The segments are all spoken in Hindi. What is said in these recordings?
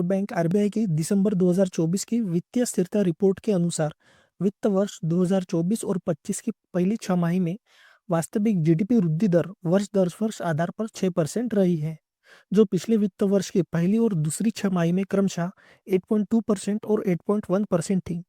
बैंक आरबीआई की दिसंबर 2024 की वित्तीय स्थिरता रिपोर्ट के अनुसार वित्त वर्ष 2024 और 25 की पहली छमाही में वास्तविक जीडीपी वृद्धि दर वर्ष आधार पर 6% रही है, जो पिछले वित्त वर्ष की पहली और दूसरी छमाही में क्रमशः 8.2% और 8.1% थी।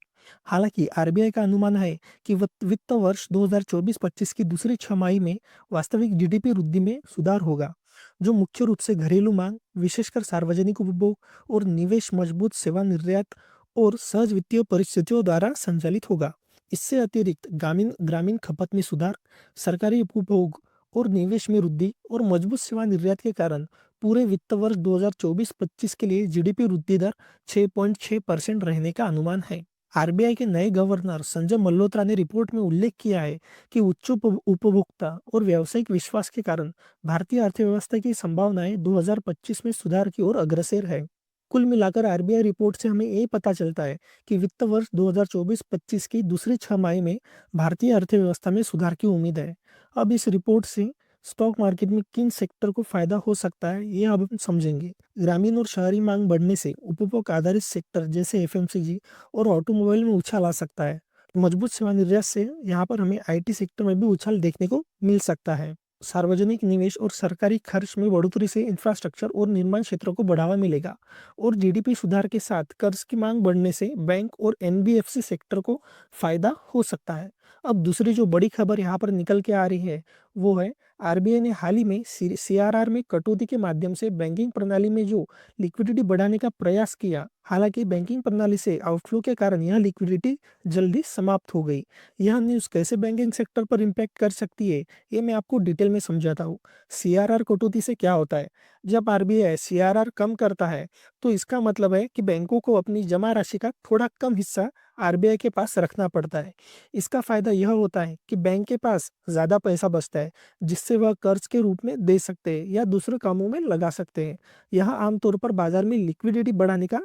हालांकि आरबीआई का अनुमान है कि वित्त वर्ष 2024-25 की दूसरी छमाही में वास्तविक जीडीपी वृद्धि में सुधार होगा, जो मुख्य रूप से घरेलू मांग, विशेषकर सार्वजनिक उपभोग और निवेश, मजबूत सेवा निर्यात और सहज वित्तीय परिस्थितियों द्वारा संचालित होगा। इससे अतिरिक्त ग्रामीण ग्रामीण खपत में सुधार, सरकारी उपभोग और निवेश में वृद्धि और मजबूत सेवा निर्यात के कारण पूरे वित्त वर्ष 2024-25 के लिए जीडीपी वृद्धि दर 6.6% रहने का अनुमान है। आरबीआई के नए गवर्नर संजय मल्होत्रा ने रिपोर्ट में उल्लेख किया है कि उच्च उपभोक्ता और व्यावसायिक विश्वास के कारण भारतीय अर्थव्यवस्था की संभावनाएं 2025 में सुधार की ओर अग्रसर है। कुल मिलाकर आरबीआई रिपोर्ट से हमें ये पता चलता है कि वित्त वर्ष 2024-25 की दूसरी छमाही में भारतीय अर्थव्यवस्था में सुधार की उम्मीद है। अब इस रिपोर्ट से स्टॉक मार्केट में किन सेक्टर को फायदा हो सकता है, ये अब हम समझेंगे। ग्रामीण और शहरी मांग बढ़ने से उपभोग आधारित सेक्टर जैसे एफएमसीजी और ऑटोमोबाइल में उछाल आ सकता है। मजबूत सेवा निर्यात से यहाँ पर हमें आईटी सेक्टर में भी उछाल देखने को मिल सकता है। सार्वजनिक निवेश और सरकारी खर्च में बढ़ोतरी से इंफ्रास्ट्रक्चर और निर्माण क्षेत्रों को बढ़ावा मिलेगा और जीडीपी सुधार के साथ कर्ज की मांग बढ़ने से बैंक और एनबीएफसी सेक्टर को फायदा हो सकता है। अब दूसरी जो बड़ी खबर यहाँ पर निकल के आ रही है वो है आरबीआई ने हाल ही में सीआरआर में कटौती के माध्यम से बैंकिंग प्रणाली में जो लिक्विडिटी बढ़ाने का प्रयास किया। हालांकि बैंकिंग प्रणाली से आउटफ्लो के कारण यह लिक्विडिटी जल्दी समाप्त हो गई। यह न्यूज़ कैसे बैंकिंग सेक्टर पर इम्पैक्ट कर सकती है, ये मैं आपको डिटेल में समझाता हूँ। सीआरआर कटौती से क्या होता है? जब आरबीआई सीआरआर कम करता है तो इसका मतलब है कि बैंकों को अपनी जमा राशि का थोड़ा कम हिस्सा आरबीआई के पास रखना पड़ता है। इसका फायदा यह होता है कि बैंक के पास ज्यादा पैसा बचता है, जिससे वह कर्ज के रूप में दे सकते हैं या दूसरे कामों में लगा सकते हैं। यह आमतौर पर बाजार में लिक्विडिटी बढ़ाने का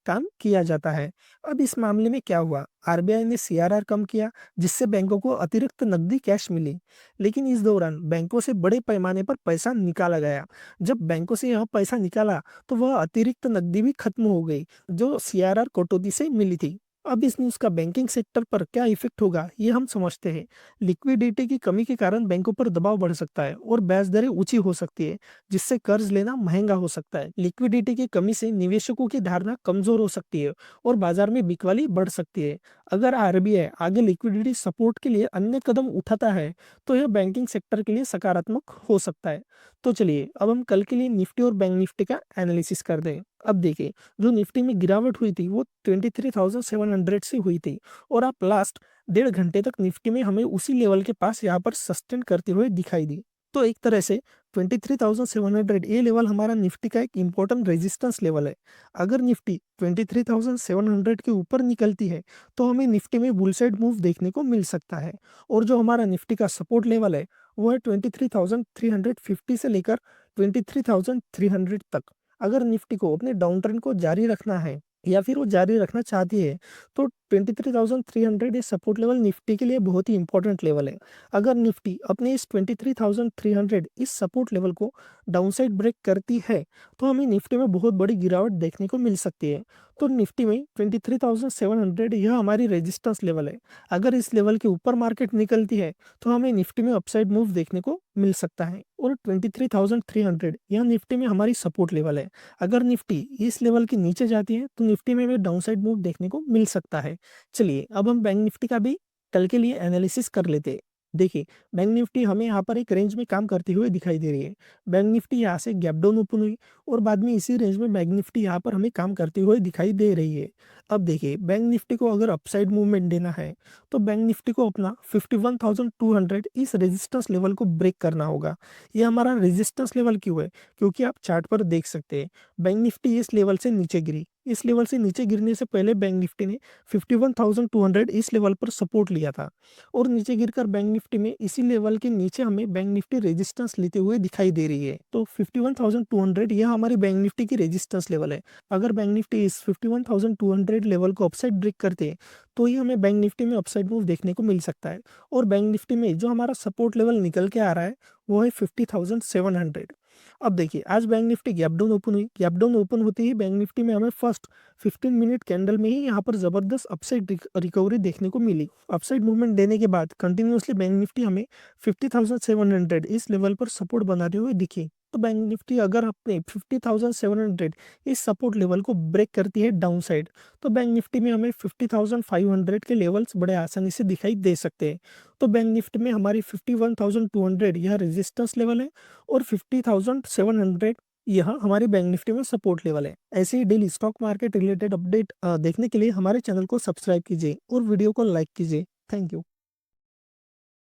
काम किया जाता है। अब इस मामले में क्या हुआ? आरबीआई ने सीआरआर कम किया, जिससे बैंकों को अतिरिक्त नकदी कैश मिली। लेकिन इस दौरान बैंकों से बड़े पैमाने पर पैसा निकाला गया। जब बैंकों से यह पैसा निकाला तो वह अतिरिक्त नकदी भी खत्म हो गई, जो सीआरआर कटौती से मिली थी। अब इस न्यूज़ का बैंकिंग सेक्टर पर क्या इफेक्ट होगा, ये हम समझते हैं। लिक्विडिटी की कमी के कारण बैंकों पर दबाव बढ़ सकता है और ब्याज दरें ऊंची हो सकती है, जिससे कर्ज लेना महंगा हो सकता है। लिक्विडिटी की कमी से निवेशकों की धारणा कमजोर हो सकती है और बाजार में बिकवाली बढ़ सकती है। अगर आरबीआई आगे लिक्विडिटी सपोर्ट के लिए अन्य कदम उठाता है तो यह बैंकिंग सेक्टर के लिए सकारात्मक हो सकता है। तो चलिए अब हम कल के लिए निफ्टी और बैंक निफ्टी का एनालिसिस कर दें। अब देखिए, जो निफ्टी में गिरावट हुई थी वो 23,700 से हुई थी और आप लास्ट 1.5 घंटे तक निफ्टी में हमें उसी लेवल के पास यहाँ पर सस्टेन करते हुए दिखाई दी। तो एक तरह से 23,700 ये लेवल हमारा निफ्टी का एक इम्पोर्टेंट रेजिस्टेंस लेवल है। अगर निफ्टी 23,700 के ऊपर निकलती है तो हमें निफ्टी में बुल साइड मूव देखने को मिल सकता है। और जो हमारा निफ्टी का सपोर्ट लेवल है वो है 23,350 से लेकर 23,300 तक। अगर निफ्टी को अपने डाउन ट्रेंड को जारी रखना है या फिर वो जारी रखना चाहती है तो 23,300 ये सपोर्ट लेवल निफ्टी के लिए बहुत ही इंपॉर्टेंट लेवल है। अगर निफ्टी अपने इस 23,300 इस सपोर्ट लेवल को डाउनसाइड ब्रेक करती है तो हमें निफ्टी में बहुत बड़ी गिरावट देखने को मिल सकती है। तो निफ्टी में 23,700 यह हमारी रेजिस्टेंस लेवल है। अगर इस लेवल के ऊपर मार्केट निकलती है तो हमें निफ्टी में अपसाइड मूव देखने को मिल सकता है और 23,300 यह निफ्टी में हमारी सपोर्ट लेवल है। अगर निफ्टी इस लेवल के नीचे जाती है तो निफ्टी में हमें डाउनसाइड मूव देखने को मिल सकता है। चलिए अब हम बैंक निफ्टी का भी कल के लिए एनालिसिस कर लेते हैं। देखिए, बैंक निफ्टी हमें यहाँ पर एक रेंज में काम करते हुए दिखाई दे रही है। बैंक निफ्टी यहाँ से गैप डाउन ओपन हुई और बाद में इसी रेंज में बैंक निफ्टी यहाँ पर हमें काम करते हुए दिखाई दे रही है। अब देखिए, बैंक निफ्टी को अगर अपसाइड मूवमेंट देना है तो बैंक निफ्टी को अपना 51,200 इस रेजिस्टेंस लेवल को ब्रेक करना होगा। ये हमारा रेजिस्टेंस लेवल क्यों है? क्योंकि आप चार्ट पर देख सकते हैं बैंक निफ्टी इस लेवल से नीचे गिरी। इस लेवल से नीचे गिरने से पहले बैंक निफ्टी ने 51,200 इस लेवल पर सपोर्ट लिया था और नीचे गिरकर बैंक निफ्टी में इसी लेवल के नीचे हमें बैंक निफ्टी रेजिस्टेंस लेते हुए दिखाई दे रही है। तो 51,200 यह हमारी बैंक निफ्टी की रेजिस्टेंस लेवल है। अगर बैंक निफ्टी इस 51,200 लेवल को अपसाइड ब्रेक करते हैं तो ही हमें बैंक निफ्टी में अपसाइड मूव देखने को मिल सकता है। और बैंक निफ्टी में जो हमारा सपोर्ट लेवल निकल के आ रहा है वो है 50,700। अब देखिए आज bank Nifty gap down open हुई, गैप डाउन ओपन होते ही बैंक निफ्टी में हमें फर्स्ट 15 मिनट कैंडल में ही यहाँ पर जबरदस्त अपसाइड रिकवरी देखने को मिली। अपसाइड मूवमेंट देने के बाद कंटिन्यूअसली बैंक निफ्टी हमें 50,700 इस लेवल पर सपोर्ट बनाते हुए दिखी। तो बैंक निफ्टी अगर अपने 50,700 इस सपोर्ट लेवल को ब्रेक करती है डाउन साइड, तो बैंक निफ्टी में हमें 50,500 के लेवल्स बड़े आसानी से दिखाई दे सकते हैं। तो बैंक निफ्टी में हमारी 51,200 यह रेजिस्टेंस लेवल है और 50,700 यह हमारी बैंक निफ्टी में सपोर्ट लेवल है। ऐसे ही daily stock market related update देखने के लिए हमारे चैनल को सब्सक्राइब कीजिए और वीडियो को लाइक कीजिए। Thank you.